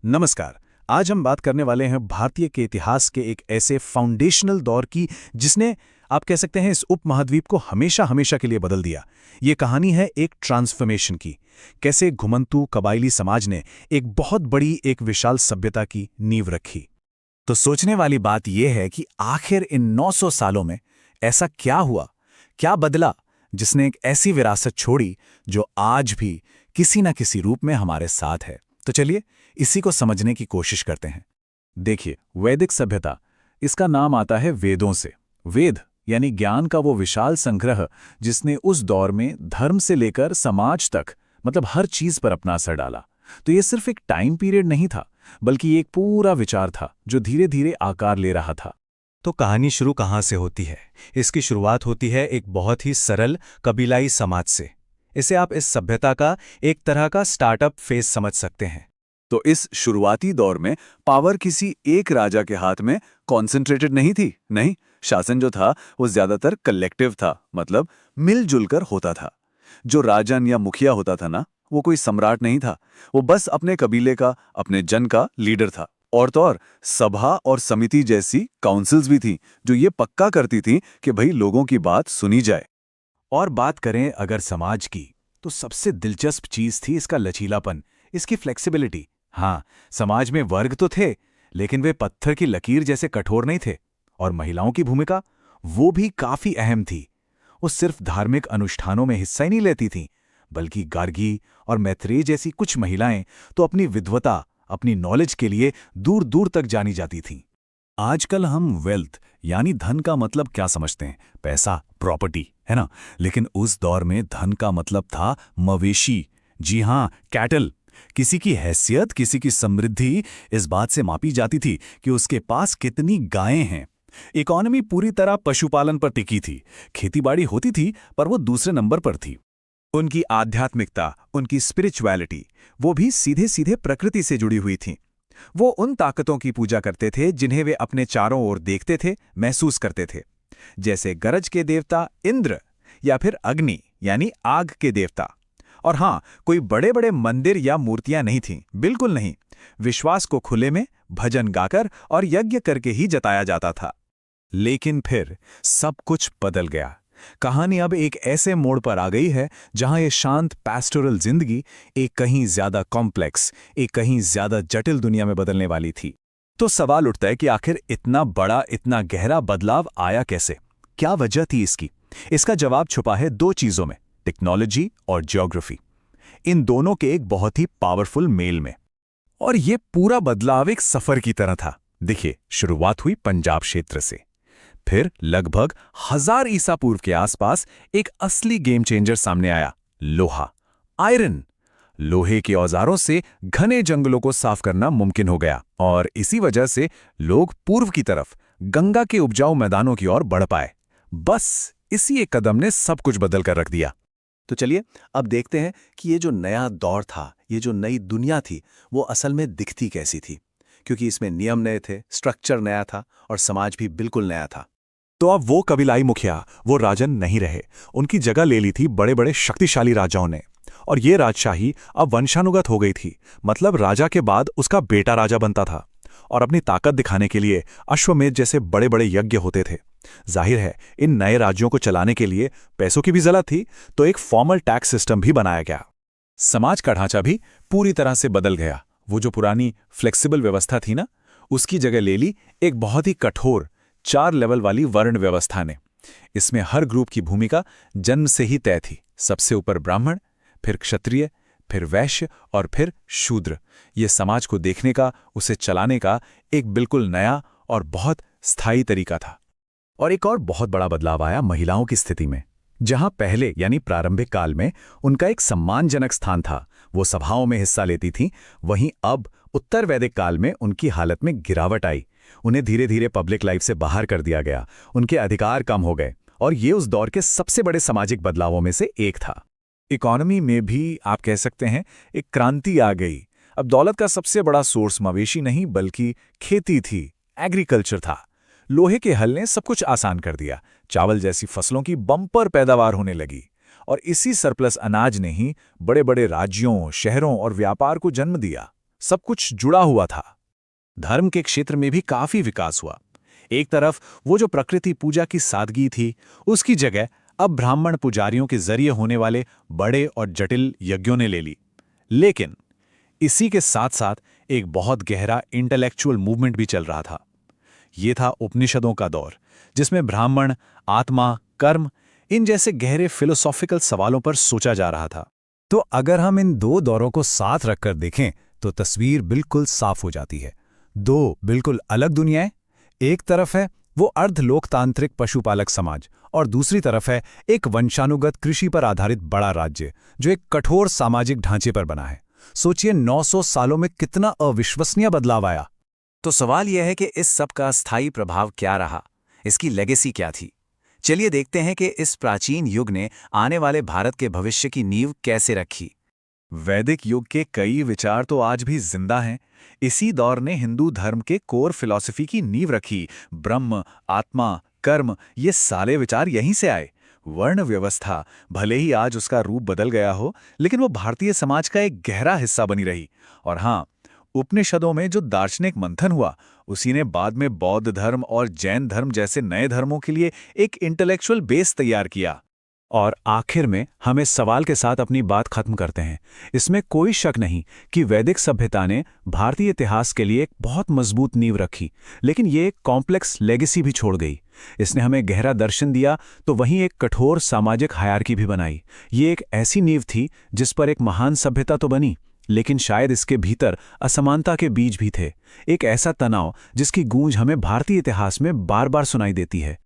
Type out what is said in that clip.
नमस्कार। आज हम बात करने वाले हैं भारतीय के इतिहास के एक ऐसे फाउंडेशनल दौर की जिसने आप कह सकते हैं इस उपमहाद्वीप को हमेशा हमेशा के लिए बदल दिया। ये कहानी है एक ट्रांसफॉर्मेशन की। कैसे घुमंतू कबायली समाज ने एक बहुत बड़ी एक विशाल सभ्यता की नींव रखी। तो सोचने वाली बात यह है कि आखिर इन 900 सालों में ऐसा क्या हुआ, क्या बदला, जिसने एक ऐसी विरासत छोड़ी जो आज भी किसी न किसी रूप में हमारे साथ है। तो चलिए इसी को समझने की कोशिश करते हैं। देखिए, वैदिक सभ्यता, इसका नाम आता है वेदों से। वेद यानी ज्ञान का वो विशाल संग्रह जिसने उस दौर में धर्म से लेकर समाज तक मतलब हर चीज पर अपना असर डाला। तो ये सिर्फ एक टाइम पीरियड नहीं था, बल्कि एक पूरा विचार था जो धीरे धीरे आकार ले रहा था। तो कहानी शुरू कहाँ से होती है? इसकी शुरुआत होती है एक बहुत ही सरल कबीलाई समाज से। इसे आप इस सभ्यता का एक तरह का स्टार्टअप फेज समझ सकते हैं। तो इस शुरुआती दौर में पावर किसी एक राजा के हाथ में कॉन्सेंट्रेटेड नहीं थी। नहीं, शासन जो था वो ज्यादातर कलेक्टिव था, मतलब मिलजुल कर होता था। जो राजन या मुखिया होता था ना, वो कोई सम्राट नहीं था। वो बस अपने कबीले का, अपने जन का लीडर था। और तो और सभा और समिति जैसी काउंसिल्स भी थी जो ये पक्का करती थी कि भाई लोगों की बात सुनी जाए। और बात करें अगर समाज की, तो सबसे दिलचस्प चीज थी इसका लचीलापन, इसकी फ्लेक्सिबिलिटी। हाँ, समाज में वर्ग तो थे, लेकिन वे पत्थर की लकीर जैसे कठोर नहीं थे। और महिलाओं की भूमिका, वो भी काफी अहम थी। वो सिर्फ धार्मिक अनुष्ठानों में हिस्सा ही नहीं लेती थीं, बल्कि गार्गी और मैत्रेय जैसी कुछ महिलाएं तो अपनी विद्वता, अपनी नॉलेज के लिए दूर दूर तक जानी जाती थीं। आजकल हम वेल्थ यानी धन का मतलब क्या समझते हैं? पैसा, प्रॉपर्टी, है ना? लेकिन उस दौर में धन का मतलब था मवेशी। जी हाँ, कैटल। किसी की हैसियत, किसी की समृद्धि इस बात से मापी जाती थी कि उसके पास कितनी गायें हैं। इकोनॉमी पूरी तरह पशुपालन पर टिकी थी। खेतीबाड़ी होती थी, पर वो दूसरे नंबर पर थी। उनकी आध्यात्मिकता, उनकी स्पिरिचुअलिटी, वो भी सीधे सीधे प्रकृति से जुड़ी हुई थी। वो उन ताकतों की पूजा करते थे जिन्हें वे अपने चारों ओर देखते थे, महसूस करते थे। जैसे गरज के देवता इंद्र, या फिर अग्नि यानी आग के देवता। और हाँ, कोई बड़े बड़े मंदिर या मूर्तियां नहीं थीं, बिल्कुल नहीं। विश्वास को खुले में भजन गाकर और यज्ञ करके ही जताया जाता था। लेकिन फिर सब कुछ बदल गया। कहानी अब एक ऐसे मोड़ पर आ गई है जहां ये शांत पैस्टोरल जिंदगी एक कहीं ज्यादा कॉम्प्लेक्स, एक कहीं ज्यादा जटिल दुनिया में बदलने वाली थी। तो सवाल उठता है कि आखिर इतना बड़ा, इतना गहरा बदलाव आया कैसे? क्या वजह थी इसकी? इसका जवाब छुपा है दो चीजों में, टेक्नोलॉजी और ज्योग्राफी। इन दोनों के एक बहुत ही पावरफुल मेल में। और ये पूरा बदलाव एक सफर की तरह था। देखिए, शुरुआत हुई पंजाब क्षेत्र से। फिर लगभग 1000 ईसा पूर्व के आसपास एक असली गेम चेंजर सामने आया, लोहा, आयरन। लोहे के औजारों से घने जंगलों को साफ करना मुमकिन हो गया और इसी वजह से लोग पूर्व की तरफ गंगा के उपजाऊ मैदानों की ओर बढ़ पाए। बस इसी एक कदम ने सब कुछ बदल कर रख दिया। तो चलिए अब देखते हैं कि ये जो नया दौर था, ये जो नई दुनिया थी, वो असल में दिखती कैसी थी। क्योंकि इसमें नियम नए थे, स्ट्रक्चर नया था और समाज भी बिल्कुल नया था। तो अब वो कबीलाई मुखिया, वो राजन नहीं रहे। उनकी जगह ले ली थी बड़े बड़े शक्तिशाली राजाओं ने। और ये राजशाही अब वंशानुगत हो गई थी, मतलब राजा के बाद उसका बेटा राजा बनता था। और अपनी ताकत दिखाने के लिए अश्वमेध जैसे बड़े बड़े यज्ञ होते थे। जाहिर है, इन नए राज्यों को चलाने के लिए पैसों की भी जरूरत थी, तो एक फॉर्मल टैक्स सिस्टम भी बनाया गया। समाज का ढांचा भी पूरी तरह से बदल गया। वो जो पुरानी फ्लेक्सिबल व्यवस्था थी ना, उसकी जगह ले ली एक बहुत ही कठोर 4 लेवल वाली वर्ण व्यवस्था ने। इसमें हर ग्रुप की भूमिका जन्म से ही तय थी। सबसे ऊपर ब्राह्मण, फिर क्षत्रिय, फिर वैश्य और फिर शूद्र। ये समाज को देखने का, उसे चलाने का एक बिल्कुल नया और बहुत स्थायी तरीका था। और एक और बहुत बड़ा बदलाव आया महिलाओं की स्थिति में। जहां पहले यानी प्रारंभिक काल में उनका एक सम्मानजनक स्थान था, वो सभाओं में हिस्सा लेती थीं, वहीं अब उत्तर वैदिक काल में उनकी हालत में गिरावट आई। उन्हें धीरे धीरे पब्लिक लाइफ से बाहर कर दिया गया, उनके अधिकार कम हो गए। और ये उस दौर के सबसे बड़े सामाजिक बदलावों में से एक था। इकोनॉमी में भी आप कह सकते हैं एक क्रांति आ गई। अब दौलत का सबसे बड़ा सोर्स मवेशी नहीं बल्कि खेती थी, एग्रीकल्चर था। लोहे के हल ने सब कुछ आसान कर दिया। चावल जैसी फसलों की बम्पर पैदावार होने लगी। और इसी सरप्लस अनाज ने ही बड़े बड़े राज्यों, शहरों और व्यापार को जन्म दिया। सब कुछ जुड़ा हुआ था। धर्म के क्षेत्र में भी काफी विकास हुआ। एक तरफ वो जो प्रकृति पूजा की सादगी थी, उसकी जगह अब ब्राह्मण पुजारियों के जरिए होने वाले बड़े और जटिल यज्ञों ने ले ली। लेकिन इसी के साथ साथ एक बहुत गहरा इंटेलेक्चुअल मूवमेंट भी चल रहा था। ये था उपनिषदों का दौर, जिसमें ब्राह्मण, आत्मा, कर्म, इन जैसे गहरे फिलोसॉफिकल सवालों पर सोचा जा रहा था। तो अगर हम इन दो दौरों को साथ रखकर देखें तो तस्वीर बिल्कुल साफ हो जाती है। दो बिल्कुल अलग दुनियाएं, एक तरफ है वो अर्ध लोकतांत्रिक पशुपालक समाज और दूसरी तरफ है एक वंशानुगत कृषि पर आधारित बड़ा राज्य जो एक कठोर सामाजिक ढांचे पर बना है। सोचिए 900 सालों में कितना अविश्वसनीय बदलाव आया। तो सवाल यह है कि इस सब का स्थायी प्रभाव क्या रहा, इसकी लेगेसी क्या थी। चलिए देखते हैं कि इस प्राचीन युग ने आने वाले भारत के भविष्य की नींव कैसे रखी। वैदिक युग के कई विचार तो आज भी जिंदा हैं। इसी दौर ने हिंदू धर्म के कोर फिलॉसफी की नींव रखी। ब्रह्म, आत्मा, कर्म, ये सारे विचार यहीं से आए। वर्ण व्यवस्था भले ही आज उसका रूप बदल गया हो, लेकिन वो भारतीय समाज का एक गहरा हिस्सा बनी रही। और हाँ, उपनिषदों में जो दार्शनिक मंथन हुआ, उसी ने बाद में बौद्ध धर्म और जैन धर्म जैसे नए धर्मों के लिए एक इंटेलेक्चुअल बेस तैयार किया। और आखिर में हम इस सवाल के साथ अपनी बात खत्म करते हैं। इसमें कोई शक नहीं कि वैदिक सभ्यता ने भारतीय इतिहास के लिए एक बहुत मजबूत नींव रखी, लेकिन ये एक कॉम्प्लेक्स लेगेसी भी छोड़ गई। इसने हमें गहरा दर्शन दिया तो वहीं एक कठोर सामाजिक हायरार्की भी बनाई। ये एक ऐसी नींव थी जिस पर एक महान सभ्यता तो बनी, लेकिन शायद इसके भीतर असमानता के बीज भी थे। एक ऐसा तनाव जिसकी गूंज हमें भारतीय इतिहास में बार बार सुनाई देती है।